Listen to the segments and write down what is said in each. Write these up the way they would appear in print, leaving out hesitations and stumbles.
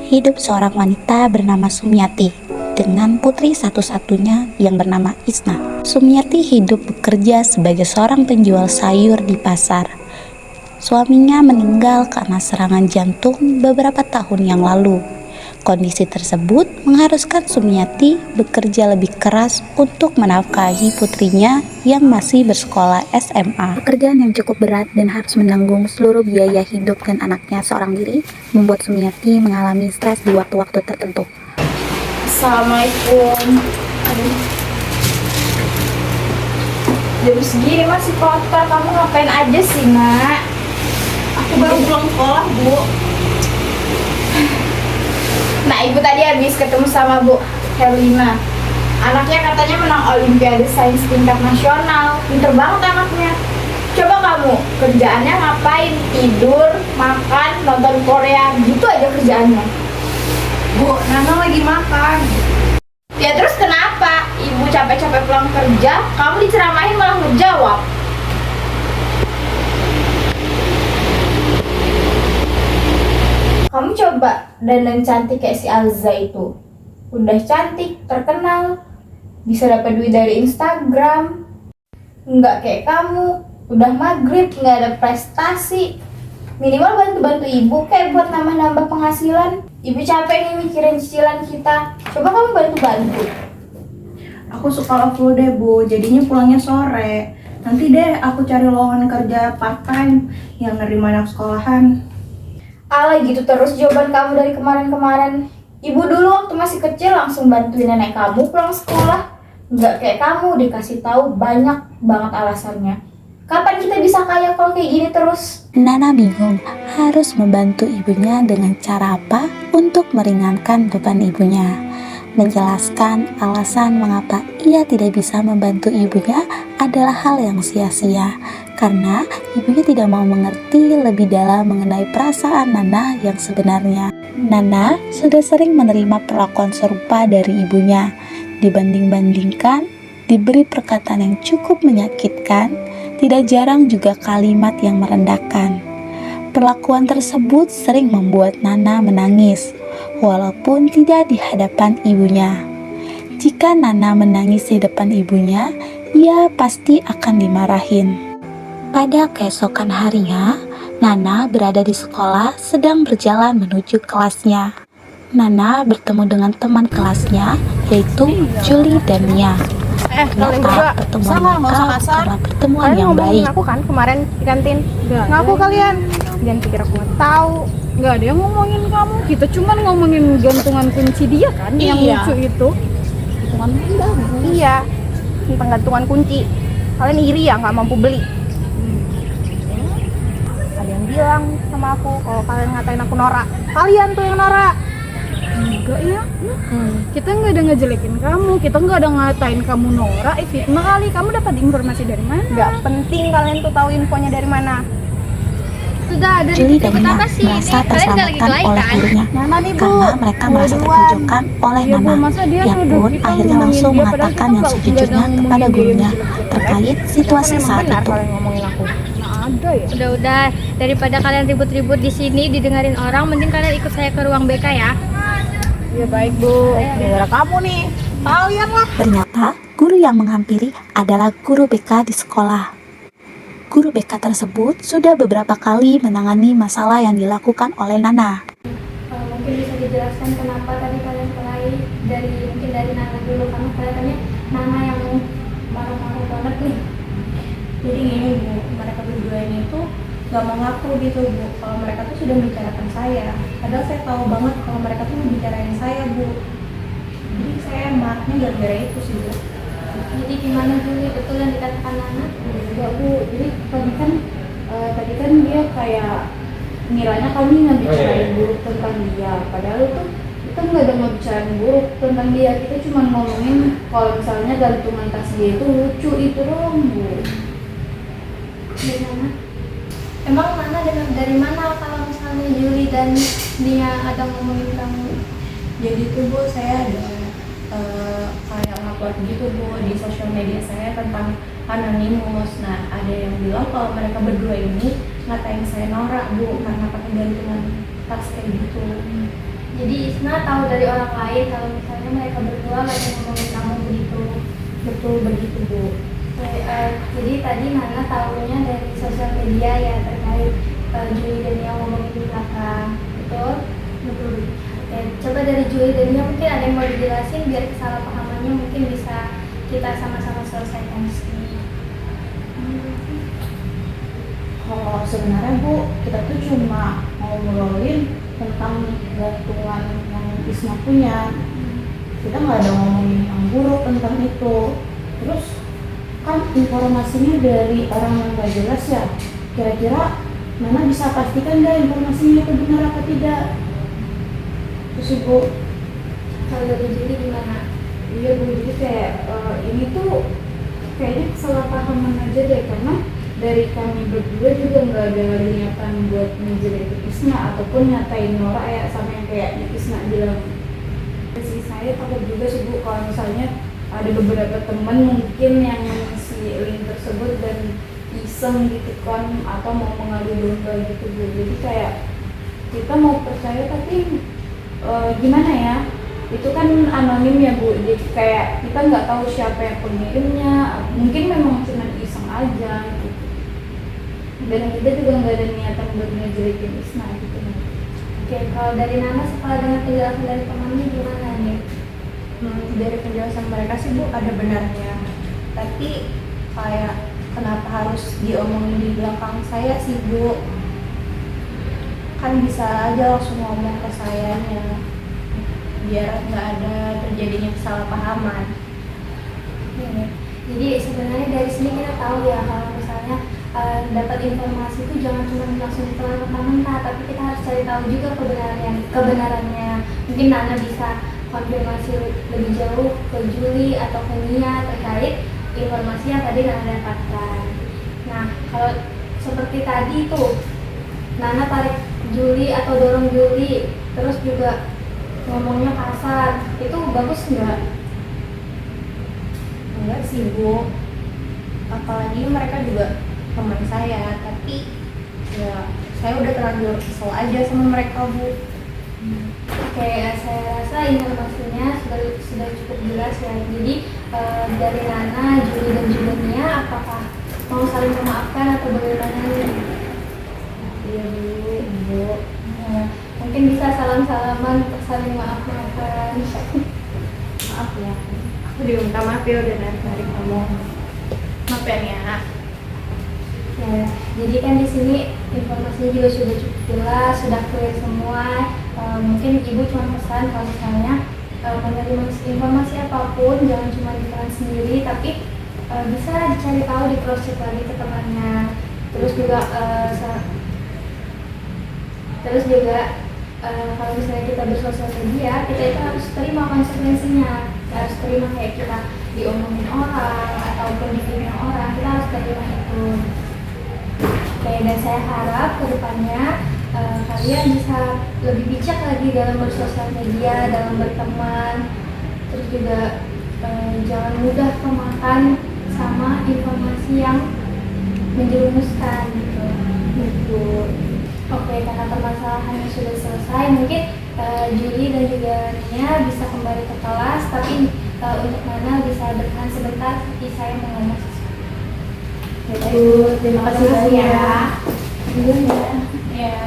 hidup seorang wanita bernama Sumiati dengan putri satu-satunya yang bernama Isna. Sumiati hidup bekerja sebagai seorang penjual sayur di pasar. Suaminya meninggal karena serangan jantung beberapa tahun yang lalu. Kondisi tersebut mengharuskan Sumiati bekerja lebih keras untuk menafkahi putrinya yang masih bersekolah SMA. Pekerjaan yang cukup berat dan harus menanggung seluruh biaya hidup dan anaknya seorang diri membuat Sumiati mengalami stres di waktu-waktu tertentu. Assalamualaikum. Aduh. Jam segini masih kotor. Kamu ngapain aja sih, Nak? Aku baru pulang sekolah, Bu. Nah, Ibu tadi habis ketemu sama Bu Herlina. Anaknya katanya menang Olimpiade Sains tingkat nasional. Pinter banget anaknya. Coba kamu, kerjaannya ngapain? Tidur, makan, nonton Korea, gitu aja kerjaannya. Bu, Nana lagi makan. Ya terus kenapa? Ibu capek-capek pulang kerja, kamu diceramahin malah ngejawab. Kamu coba dandan cantik kayak si Alza itu. Udah cantik, terkenal, bisa dapat duit dari Instagram. Nggak kayak kamu, udah maghrib, nggak ada prestasi. Minimal bantu-bantu ibu kayak buat nambah-nambah penghasilan. Ibu capek nih mikirin cicilan kita. Coba kamu bantu-bantu. Aku suka offload deh Bu, jadinya pulangnya sore. Nanti deh aku cari lowongan kerja part time yang nerima anak sekolahan. Alah gitu terus jawaban kamu dari kemarin-kemarin. Ibu dulu waktu masih kecil langsung bantuin nenek kamu pulang sekolah. Nggak kayak kamu dikasih tahu banyak banget alasannya. Kapan kita bisa kaya kalau kayak gini terus? Nana bingung harus membantu ibunya dengan cara apa untuk meringankan beban ibunya. Menjelaskan alasan mengapa ia tidak bisa membantu ibunya adalah hal yang sia-sia karena ibunya tidak mau mengerti lebih dalam mengenai perasaan Nana yang sebenarnya. Nana sudah sering menerima perlakuan serupa dari ibunya, dibanding-bandingkan, diberi perkataan yang cukup menyakitkan, tidak jarang juga kalimat yang merendahkan. Perlakuan tersebut sering membuat Nana menangis, walaupun tidak di hadapan ibunya. Jika Nana menangis di depan ibunya, ia pasti akan dimarahin. Pada keesokan harinya, Nana berada di sekolah sedang berjalan menuju kelasnya. Nana bertemu dengan teman kelasnya, yaitu Julie dan Mia. Ternyata pertemuan mereka adalah pertemuan yang baik. Aku kan kemarin di kantin. Ngaku kalian. Jangan pikir aku nggak tahu. Nggak ada yang ngomongin kamu, kita cuman ngomongin gantungan kunci dia kan, yang lucu itu. Gantungan kunci. Iya, tentang gantungan kunci. Kalian iri ya nggak mampu beli. Ada yang bilang sama aku kalau kalian ngatain aku norak. Kalian tuh yang norak. Enggak ya, kita nggak ada ngejelekin kamu, kita nggak ada ngatain kamu norak, fitnah kali. Kamu dapat informasi dari mana? Nggak penting kalian tuh tahu infonya dari mana. Sudah ada Julie dan Mia merasa terselamatkan oleh gurunya karena mereka merasa terpojokkan oleh Nana. Ia pun akhirnya langsung mengatakan yang sejujurnya kepada gurunya terkait situasi saat itu. Ngomongin aku. Ada ya. Udah, daripada kalian ribut-ribut di sini didengarin orang, mending kalian ikut saya ke ruang BK ya. Ya baik Bu, gara-gara kamu nih. Kalian lah. Ternyata guru yang menghampiri adalah guru BK di sekolah. Guru BK tersebut sudah beberapa kali menangani masalah yang dilakukan oleh Nana. Mungkin bisa dijelaskan kenapa tadi kalian mulai dari Nana dulu, karena kelihatannya Nana yang marah-marah banget nih. Jadi gini Bu, mereka berdua ini tuh gak mau ngaku gitu Bu, kalau mereka tuh sudah membicarakan saya. Padahal saya tahu banget kalau mereka tuh membicarain saya Bu. Jadi saya marahnya gara-gara itu sih Bu. Jadi gimana Juli, betul yang dikatakan Nana? Enggak Bu, jadi tadi kan dia kayak ngiranya kami ngebicarain buruk tentang dia. Padahal itu kita nggak ada ngebicarain buruk tentang dia, kita cuma ngomongin kalau misalnya gantungan tas dia itu lucu, itu doang Bu. Gimana? Emang Nana dengar dari mana kalau misalnya Juli dan dia ada ngomongin kamu? Jadi tuh Bu, saya ada kayak upload gitu Bu di sosial media saya tentang anonimus. Nah, ada yang bilang kalau mereka berdua ini ngatain saya norak Bu karena pakai gantungan tas kayak gitu. Jadi Isna tahu dari orang lain kalau misalnya mereka berdua lagi ngomongin kamu begitu. Betul begitu Bu. Jadi tadi Nana tahunya dari sosial media ya terkait Juli dan yang ngomongin di belakang. Betul? Betul. Oke, coba dari Juli dan Nia mungkin ada yang mau dijelasin biar kesalahpahamannya mungkin bisa kita sama-sama selesaikan di sini. Kalau sebenarnya Bu, kita tuh cuma mau ngobrolin tentang gantungan yang Isma punya. Kita nggak ada ngomongin yang buruk tentang itu. Terus kan informasinya dari orang yang gak jelas ya. Kira-kira Nana bisa pastikan nggak informasinya itu benar apa tidak? Terus Ibu, Kalau dari Juli gimana? iya Bu, jadi kayak ini tuh kayaknya kesalahpahaman aja deh, karena dari kami berdua juga nggak ada niatan buat ngejelekin Isna ataupun nyatain Nora ya, sama yang kayak Isna bilang. Si saya takut juga sih Bu kalau misalnya ada beberapa teman mungkin yang si link tersebut dan iseng gitu kan, atau mau mengadu domba gitu Bu. Jadi kayak kita mau percaya tapi gimana ya, itu kan anonim ya Bu, jadi kayak kita nggak tahu siapa yang pengirimnya, mungkin memang cuma iseng aja gitu. Dan kita juga nggak ada niatan buat ngejelekin Isna gitu. Oke, kalau dari Nana setelah dengan penjelasan dari temannya gimana nih? Dari penjelasan mereka sih Bu ada benarnya, tapi kayak kenapa harus diomongin di belakang saya sih Bu? Kan bisa aja langsung ngomong ke sayanya, biar nggak ada terjadinya kesalahpahaman. Oke. Jadi sebenarnya dari sini kita tahu ya kalau misalnya dapat informasi itu jangan cuma langsung ditelan mentah-mentah, tapi kita harus cari tahu juga kebenarannya. Mungkin Nana bisa konfirmasi lebih jauh ke Juli atau ke Nia terkait informasi yang tadi Nana dapatkan. Nah, kalau seperti tadi tuh Nana tarik Juli atau dorong Juli, terus juga ngomongnya kasar, itu bagus nggak? Enggak sih Bu, apalagi mereka juga teman saya, tapi ya saya udah terlanjur kesel aja sama mereka Bu. Oke, saya rasa informasinya sudah cukup jelas ya. Jadi dari Nana, Juli dan juga Nia, apakah mau saling memaafkan atau bagaimana nih? Iya Bu, Ibu. Ya, mungkin bisa salam-salaman untuk saling maaf-maafan. Maaf ya, aku juga minta maaf ya udah narik kamu. Maaf ya Nia. Ya, jadi kan di sini informasinya juga sudah cukup jelas, sudah clear semua. Mungkin ibu cuma pesan kalau misalnya menerima informasi apapun jangan cuma ditelan sendiri, tapi bisa dicari tahu, di cross check lagi ke temannya. Terus juga kalau misalnya kita bersosial media, kita itu harus terima konsekuensinya. Kita harus terima kayak kita diomongin orang ataupun difitnah orang, kita harus terima itu. Oke, dan saya harap kedepannya kalian bisa lebih bijak lagi dalam bersosial media, dalam berteman. Terus juga jangan mudah kemakan sama informasi yang menjerumuskan gitu. Betul. Oke, karena permasalahannya sudah selesai, mungkin Juli dan juga Nia bisa kembali ke kelas, tapi untuk Nana bisa bertahan sebentar, seperti saya mau ngomong sesuatu. Betul, terima kasih banyak ya. Iya ya. Ya.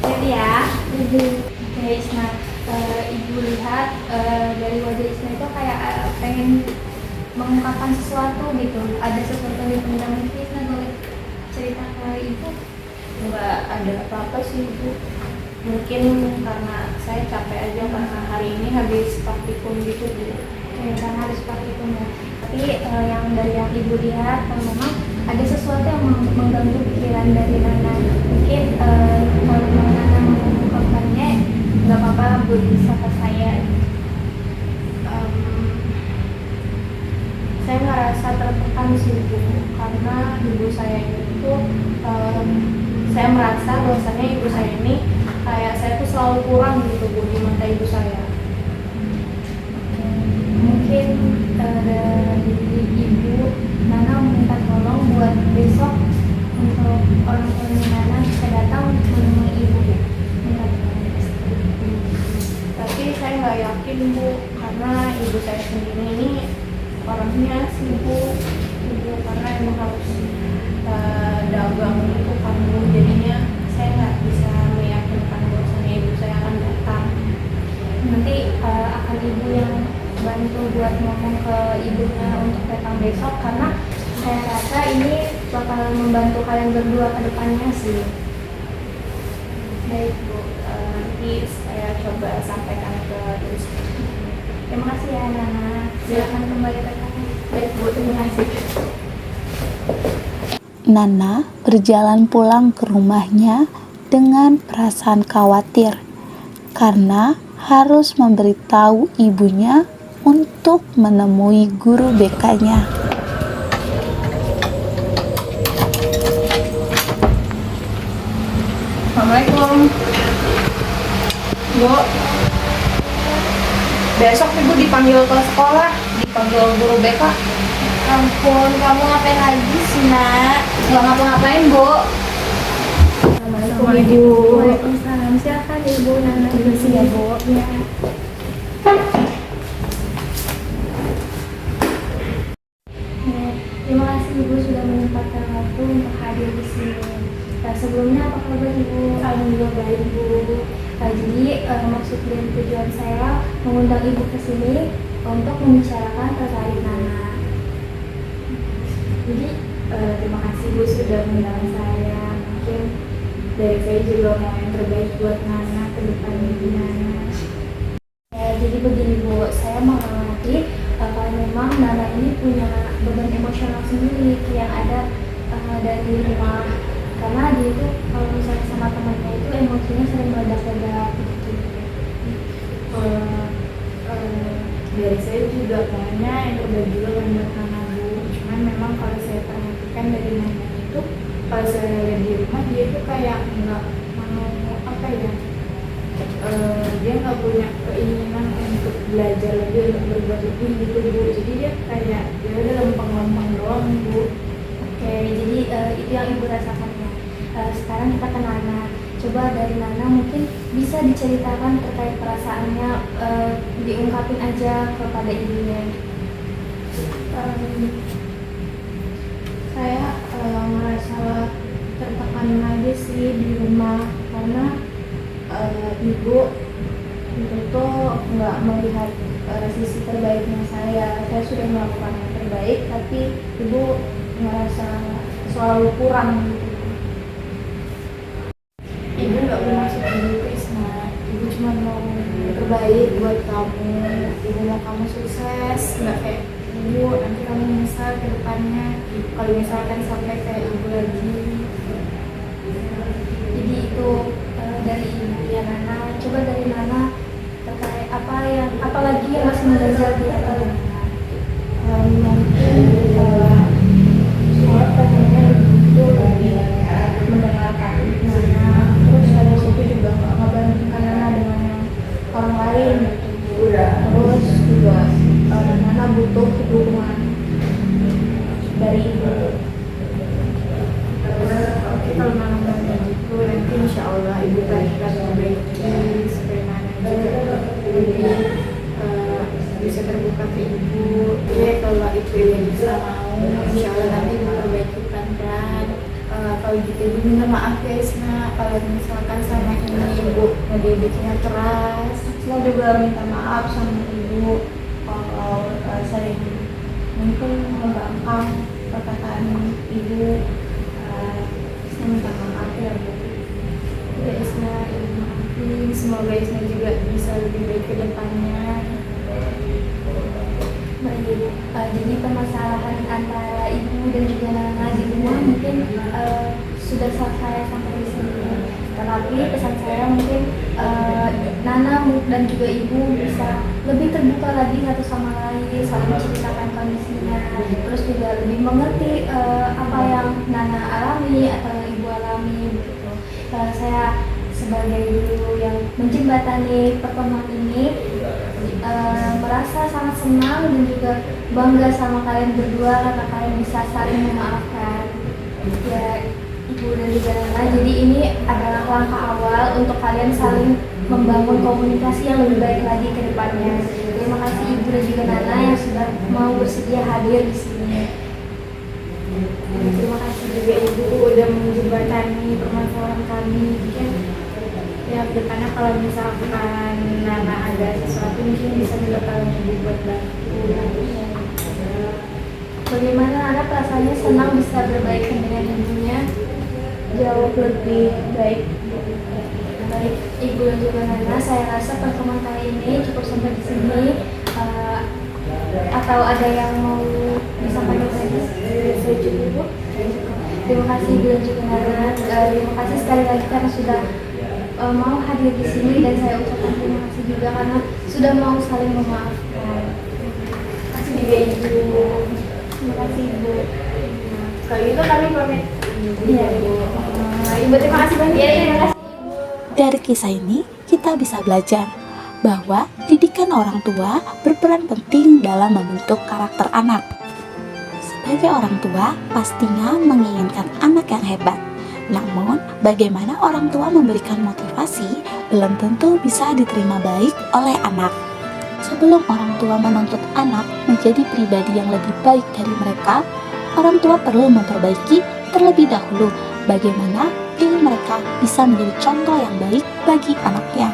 Jadi ya. Oke, nah Ibu lihat dari wajah Isna itu kayak pengen mengungkapkan sesuatu gitu. Ada sesuatu yang dipendam, Isna boleh cerita ke Ibu? Nggak ada apa-apa sih Bu, mungkin karena saya capek aja karena hari ini habis praktikum gitu Bu. Karena harus praktikum ya. Tapi yang dari yang Ibu lihat memang ada sesuatu yang mengganggu pikiran dari Nana. Mungkin kalau Nana mengungkapkannya nggak apa-apa, Bu, bisa ke saya. Saya ngerasa tertekan sih Bu, karena ibu saya itu saya merasa bahwasannya ibu saya ini kayak saya tuh selalu kurang gitu Bu di mata ibu saya. Mungkin dari Ibu Nana minta tolong buat besok untuk orang tuanya Nana bisa datang menemui Ibu. Minta tolong. nggak yakin Bu, karena ibu saya sendiri ini orangnya sibuk ibu, karena emang harus dagang gitu kan Bu, jadinya saya nggak bisa meyakinkan bahwasanya ibu saya akan datang. Nanti akan ibu yang bantu buat ngomong ke ibunya untuk datang besok, karena saya rasa ini bakal membantu kalian berdua ke depannya sih. Baik Bu, nanti saya coba sampaikan ke ibu saya. Terima kasih ya Nana, silakan kembali ke kamu. Baik Bu, terima kasih. Nana berjalan pulang ke rumahnya dengan perasaan khawatir karena harus memberitahu ibunya untuk menemui guru BK-nya. Assalamualaikum Bu, besok Ibu dipanggil ke sekolah, dipanggil guru BK. Ampun, kamu ngapain lagi sih nak? Nggak ngapa-ngapain Bu. Assalamualaikum Ibu. Waalaikumsalam, silakan Ibu Nana. Terima kasih ya Bu. Ya. Terima kasih Ibu sudah menyempatkan waktu untuk hadir di sini. Sebelumnya apa kabar Ibu? Alhamdulillah baik Bu. Jadi maksud dan tujuan saya mengundang Ibu ke sini untuk membicarakan terkait Nana. Jadi terima kasih Bu sudah mengundang saya. Mungkin dari saya juga mau yang terbaik buat Nana ke depan Ibu Nana. Jadi begini Bu, saya mengamati kalau memang Nana ini punya beban emosional sendiri yang ada dari rumah, karena dia itu kalau misalnya sama temannya itu emosinya sering meledak-ledak gitu. Dari saya juga maunya yang terbaik juga kan buat Nana Bu. Cuman memang kalau saya perhatikan dari Nana itu, kalau saya lihat di rumah dia itu kayak nggak mau apa ya, dia nggak punya keinginan untuk belajar lebih, untuk berbuat lebih gitu Bu. Jadi dia kayak ya udah lempeng-lempeng doang Bu. Oke, jadi itu yang Ibu rasakan ya. Sekarang kita ke Nana. Coba dari Nana mungkin bisa diceritakan terkait perasaannya, diungkapin aja kepada ibunya. Saya merasa tertekan aja sih di rumah, karena ibu itu tuh nggak melihat sisi terbaiknya saya. Saya sudah melakukan yang terbaik, tapi ibu merasa selalu kurang gitu. Ibu nggak bermaksud begitu Isma, ibu cuma mau yang terbaik buat kamu. Ibu mau kamu sukses, nggak kayak ibu nanti kamu menyesal ke depannya kalau misalkan sampai kayak ibu lagi. Jadi itu dari ibunya Nana. Coba dari Nana terkait apalagi yang masih mengganjal di hati Nana. Mungkin saya pengennya itu lebih mendengarkan Nana, terus dari situ juga nggak ngebandingkan Nana dengan yang orang lain gitu. Terus juga Nana butuh dukungan dari ibu. Oke, kalau Nana udah gitu nanti insya Allah ibu akan memperbaiki supaya Nana juga lebih bisa terbuka ke ibu. Ya kalau itu ibu bisa mau, insya Allah nanti ibu perbaiki pelan-pelan. Kalau gitu ibu minta maaf ya Isna, kalau misalkan sama ini ibu ngedidiknya keras. Saya juga minta maaf sama ibu kalau sering mungkin membangkang perkataan ibu. Saya minta maaf ya Bu. Ya Isna, ibu maafin. Semoga Isna juga bisa lebih baik ke depannya. Baik, jadi permasalahan antara ibu dan juga Nana di rumah mungkin sudah selesai sampai di sini. Tetapi pesan saya mungkin Nana dan juga ibu bisa lebih terbuka lagi satu sama lain, saling menceritakan kondisinya, terus juga lebih mengerti apa yang Nana alami atau yang ibu alami begitu. Saya sebagai guru yang menjembatani pertemuan ini merasa sangat senang dan juga bangga sama kalian berdua karena kalian bisa saling memaafkan ya ibu dan juga Nana. Jadi ini adalah langkah awal untuk kalian saling membangun komunikasi yang lebih baik lagi ke depannya. Terima kasih Ibu dan juga Nana yang sudah mau bersedia hadir di sini. Terima kasih juga Ibu udah menjembatani permasalahan kami. Mungkin ya kedepannya kalau misalkan Nana ada sesuatu mungkin bisa juga kalian Ibu buat bantu. Bagaimana Nana perasaannya senang bisa berbaikan dengan ibunya? Jauh lebih baik. Baik, Ibu dan juga Nana, saya rasa pertemuan kali ini cukup sampai di sini. Atau ada yang mau disampaikan lagi? Saya cukup Bu. Terima kasih Ibu dan juga Nana. Terima kasih sekali lagi karena sudah mau hadir di sini, dan saya ucapkan terima kasih juga karena sudah mau saling memaafkan. Terima kasih juga Ibu. Terima kasih Ibu. Kalau gitu kami pamit. Iya. Ibu terima kasih banyak. Iya, terima kasih. Dari kisah ini, kita bisa belajar bahwa didikan orang tua berperan penting dalam membentuk karakter anak. Sebagai orang tua, pastinya menginginkan anak yang hebat. Namun, bagaimana orang tua memberikan motivasi belum tentu bisa diterima baik oleh anak. Sebelum orang tua menuntut anak menjadi pribadi yang lebih baik dari mereka, orang tua perlu memperbaiki terlebih dahulu bagaimana diri mereka bisa menjadi contoh yang baik bagi anaknya.